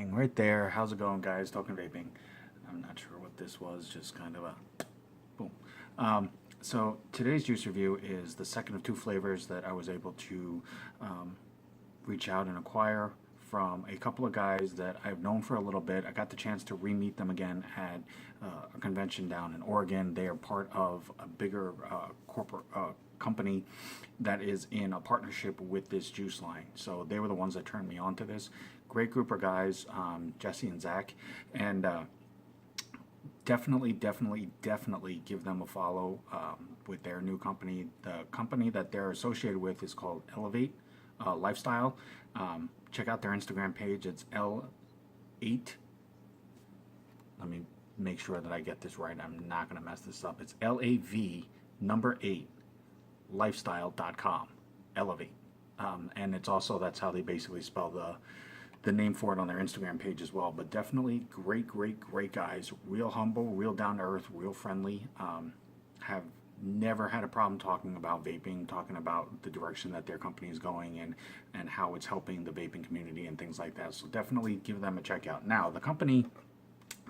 Bang, right there. How's it going, guys? Talking vaping. I'm not sure what this was, just kind of a boom. So today's juice review is the second of two flavors that I was able to um, reach out and acquire from a couple of guys that I've known for a little bit. I got the chance to re-meet them again at a convention down in Oregon. They are part of a bigger corporate company that is in a partnership with this juice line. So they were the ones that turned me on to this. Great group of guys, Jesse and Zach, and definitely give them a follow with their new company. The company that they're associated with is called Elevate Lifestyle. Check out their Instagram page. It's L8. Let me make sure that I get this right. I'm not going to mess this up. It's LAV number 8 lifestyle.com. Elevate. And it's also, that's how they basically spell the name for it on their Instagram page as well. But definitely great guys. Real humble, real down to earth, real friendly. Have never had a problem talking about vaping, talking about the direction that their company is going and how it's helping the vaping community and things like that. So definitely give them a check out. Now, the company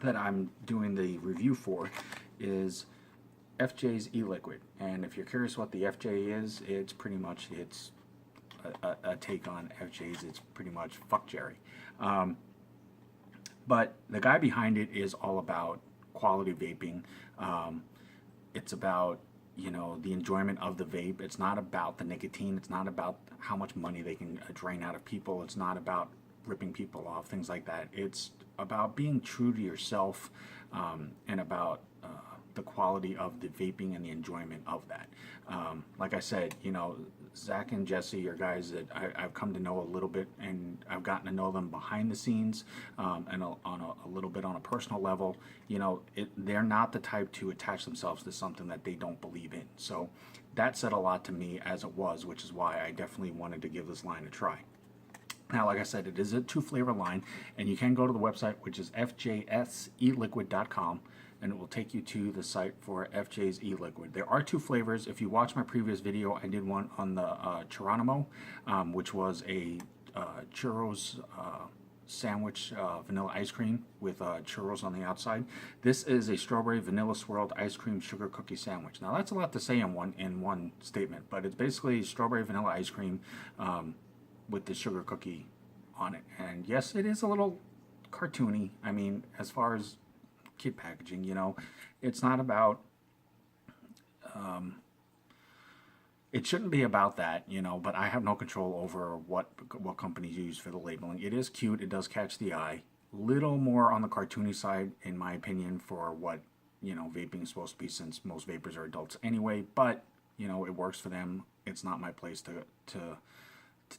that I'm doing the review for is FJ's e-liquid. And if you're curious what the FJ is, it's pretty much, it's a take on FJ's. It's pretty much fuck Jerry. But the guy behind it is all about quality vaping. It's about, you know, the enjoyment of the vape. It's not about the nicotine. It's not about how much money they can drain out of people. It's not about ripping people off, things like that. It's about being true to yourself, and about the quality of the vaping and the enjoyment of that. Like I said, you know, Zach and Jesse are guys that I've come to know a little bit, and I've gotten to know them behind the scenes, and on a little bit on a personal level. You know, they're not the type to attach themselves to something that they don't believe in. So that said a lot to me as it was, which is why I definitely wanted to give this line a try. Now, like I said, it is a 2-flavor line, and you can go to the website, which is fjseliquid.com, and it will take you to the site for FJ's e-liquid. There are 2 flavors. If you watch my previous video, I did one on the Geronimo, which was a churros sandwich, vanilla ice cream with churros on the outside. This is a strawberry vanilla swirled ice cream sugar cookie sandwich. Now, that's a lot to say in one statement, but it's basically strawberry vanilla ice cream with the sugar cookie on it. And yes, it is a little cartoony. I mean, as far as kid packaging, you know, it's not about, it shouldn't be about that, you know, but I have no control over what companies use for the labeling. It is cute. It does catch the eye. Little more on the cartoony side, in my opinion, for what, you know, vaping is supposed to be, since most vapors are adults anyway, but, you know, it works for them. It's not my place to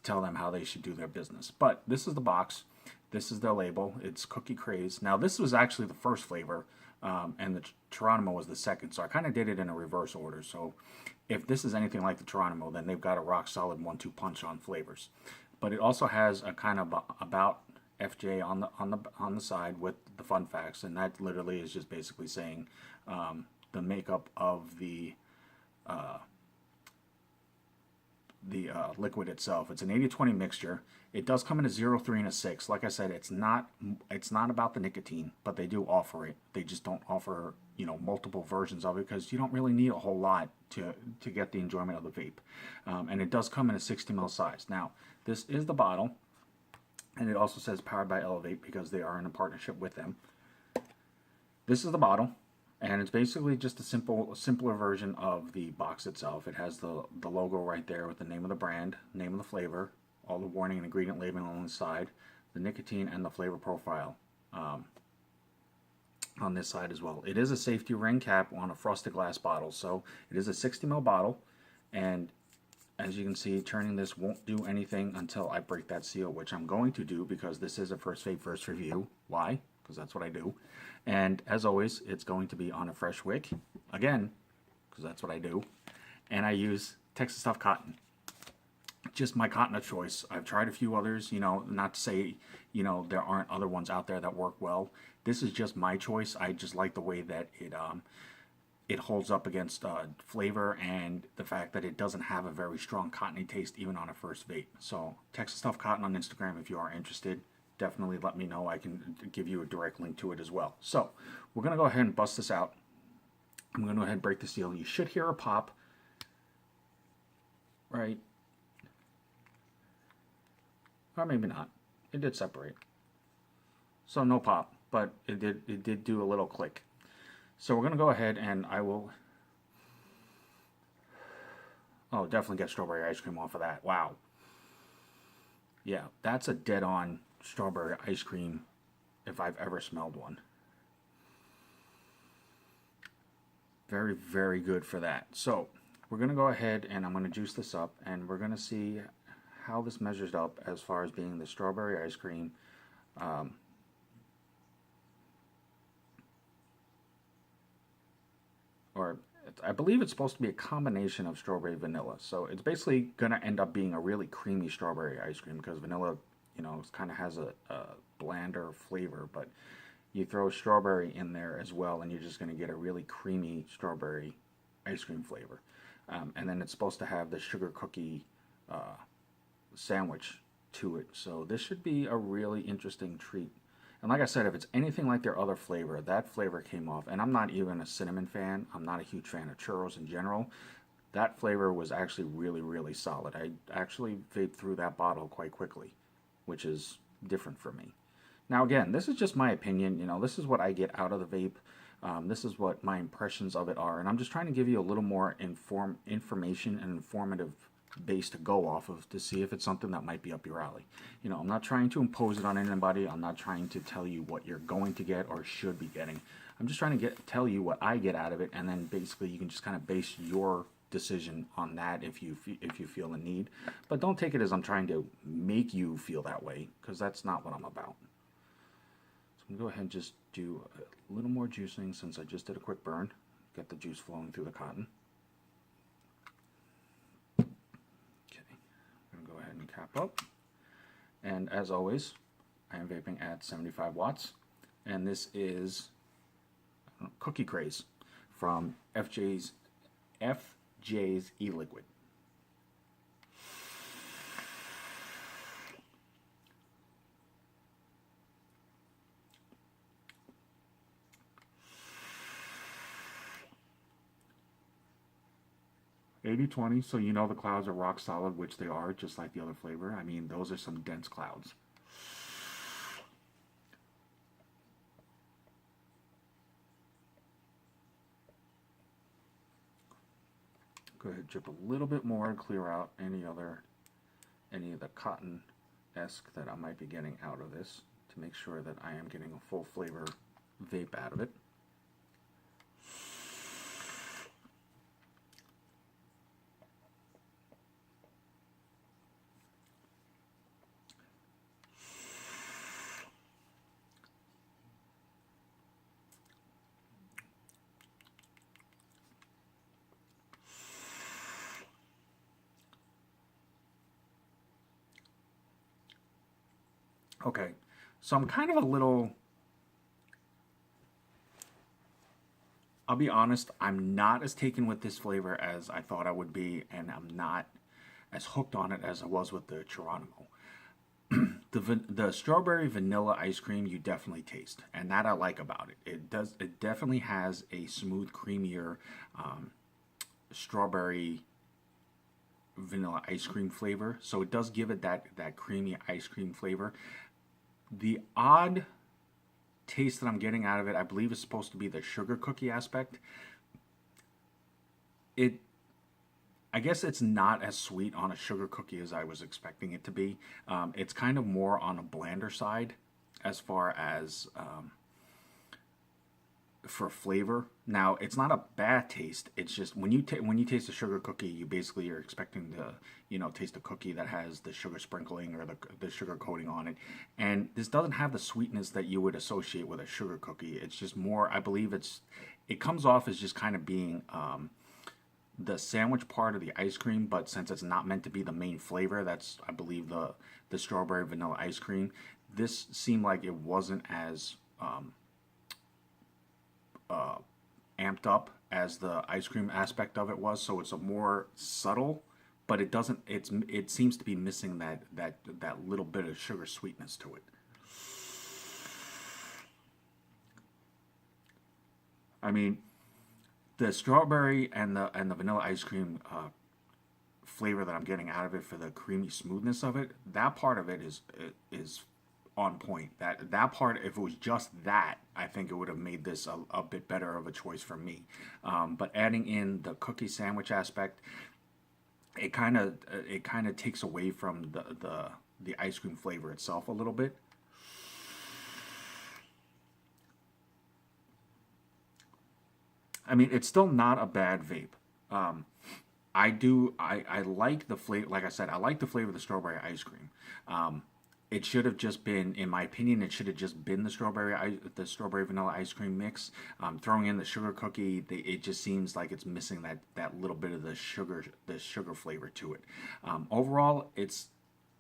tell them how they should do their business. But this is the box. This is the label. It's Cookie Craze. Now, this was actually the first flavor, and the Geronimo was the second. So I kind of did it in a reverse order. So if this is anything like the Geronimo, then they've got a rock solid 1-2 punch on flavors. But it also has a kind of about FJ on the side with the fun facts, and that literally is just basically saying the makeup of the liquid itself. It's an 80-20 mixture. It does come in a 0, 3, and a 6. Like I said, it's not about the nicotine, but they do offer it. They just don't offer, you know, multiple versions of it, because you don't really need a whole lot to get the enjoyment of the vape. And it does come in a 60 ml size. Now, this is the bottle, and it also says powered by Elevate because they are in a partnership with them. This is the bottle. And it's basically just a simpler version of the box itself. It has the logo right there with the name of the brand, name of the flavor, all the warning and ingredient labeling on the side, the nicotine and the flavor profile on this side as well. It is a safety ring cap on a frosted glass bottle, so it is a 60 ml bottle, and as you can see, turning this won't do anything until I break that seal, which I'm going to do because this is a first vape first review. Why? Because that's what I do. And as always, it's going to be on a fresh wick, again, because that's what I do. And I use Texas Tough Cotton. Just my cotton of choice. I've tried a few others, you know, not to say, you know, there aren't other ones out there that work well. This is just my choice. I just like the way that it holds up against flavor, and the fact that it doesn't have a very strong cottony taste even on a first vape. So Texas Tough Cotton on Instagram if you are interested. definitely let me know. I can give you a direct link to it as well. So we're going to go ahead and bust this out. I'm going to go ahead and break the seal. You should hear a pop, right? Or maybe not. It did separate. So no pop, but it did do a little click. So we're going to go ahead and I will... Oh, definitely get strawberry ice cream off of that. Wow. Yeah, that's a dead-on strawberry ice cream if I've ever smelled one. Very, very good for that. So we're going to go ahead and I'm going to juice this up and we're going to see how this measures up as far as being the strawberry ice cream. I believe it's supposed to be a combination of strawberry vanilla. So it's basically going to end up being a really creamy strawberry ice cream because vanilla, you know, kind of has a blander flavor, but you throw strawberry in there as well and you're just going to get a really creamy strawberry ice cream flavor. And then it's supposed to have the sugar cookie sandwich to it. So this should be a really interesting treat. And like I said, if it's anything like their other flavor, that flavor came off. And I'm not even a cinnamon fan. I'm not a huge fan of churros in general. That flavor was actually really, really solid. I actually vaped through that bottle quite quickly, which is different for me. Now again, this is just my opinion. You know, this is what I get out of the vape. This is what my impressions of it are. And I'm just trying to give you a little more information and informative base to go off of to see if it's something that might be up your alley. You know, I'm not trying to impose it on anybody. I'm not trying to tell you what you're going to get or should be getting. I'm just trying to tell you what I get out of it, and then basically you can just kind of base your decision on that if you feel the need. But don't take it as I'm trying to make you feel that way, because that's not what I'm about. So I'm going to go ahead and just do a little more juicing since I just did a quick burn. Get the juice flowing through the cotton. Go ahead and cap up, and as always I am vaping at 75 watts, and this is Cookie Craze from FJ's e-liquid. (80-20), so you know the clouds are rock solid, which they are, just like the other flavor. I mean, those are some dense clouds. Go ahead, drip a little bit more and clear out any of the cotton-esque that I might be getting out of this to make sure that I am getting a full flavor vape out of it. Okay, so I'm kind of a little, I'll be honest, I'm not as taken with this flavor as I thought I would be, and I'm not as hooked on it as I was with the Geronimo. The strawberry vanilla ice cream you definitely taste, and that I like about it. It definitely has a smooth, creamier strawberry vanilla ice cream flavor, so it does give it that creamy ice cream flavor. The odd taste that I'm getting out of it, I believe, is supposed to be the sugar cookie aspect. I guess it's not as sweet on a sugar cookie as I was expecting it to be. It's kind of more on a blander side as far as for flavor. Now, it's not a bad taste. It's just when you taste a sugar cookie, you basically are expecting to, you know, taste a cookie that has the sugar sprinkling or the sugar coating on it. And this doesn't have the sweetness that you would associate with a sugar cookie. It's just more, I believe it comes off as just kind of being the sandwich part of the ice cream, but since it's not meant to be the main flavor, that's, I believe, the strawberry vanilla ice cream. This seemed like it wasn't as amped up as the ice cream aspect of it was, so it's a more subtle, but it seems to be missing that little bit of sugar sweetness to it. I mean, the strawberry and the vanilla ice cream flavor that I'm getting out of it for the creamy smoothness of it, that part of it is on point. That part, if it was just that, I think it would have made this a bit better of a choice for me. But adding in the cookie sandwich aspect, it kind of takes away from the ice cream flavor itself a little bit. I mean, it's still not a bad vape. Um, I like the flavor. Like I said, I like the flavor of the strawberry ice cream. It should have just been, in my opinion, it should have just been the strawberry vanilla ice cream mix. Throwing in the sugar cookie, it just seems like it's missing that little bit of the sugar flavor to it. Overall, it's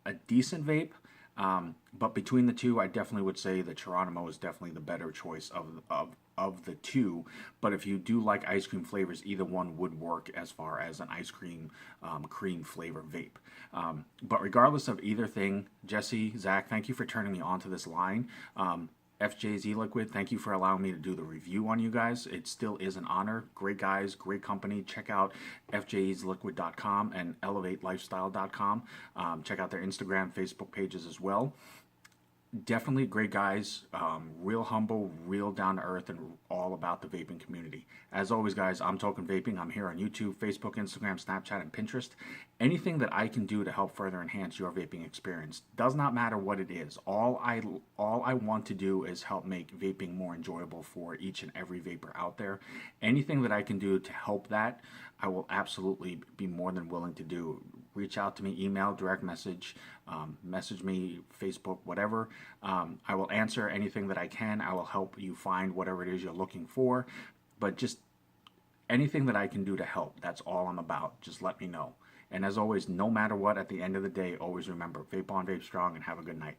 a decent vape. But between the two, I definitely would say the Geronimo is definitely the better choice of the two. But if you do like ice cream flavors, either one would work as far as an ice cream cream flavor vape. But regardless of either thing, Jesse, Zach, thank you for turning me onto this line. FJZ Liquid, thank you for allowing me to do the review on you guys. It still is an honor. Great guys, great company. Check out fjsliquid.com and elevatelifestyle.com. Check out their Instagram, Facebook pages as well. Definitely great guys, real humble, real down to earth, and all about the vaping community. As always, guys, I'm Token Vaping. I'm here on YouTube, Facebook, Instagram, Snapchat, and Pinterest. Anything that I can do to help further enhance your vaping experience does not matter what it is. All I want to do is help make vaping more enjoyable for each and every vapor out there. Anything that I can do to help that, I will absolutely be more than willing to do. Reach out to me, email, direct message, message me, Facebook, whatever. I will answer anything that I can. I will help you find whatever it is you're looking for. But just anything that I can do to help, that's all I'm about. Just let me know. And as always, no matter what, at the end of the day, always remember, vape on, vape strong, and have a good night.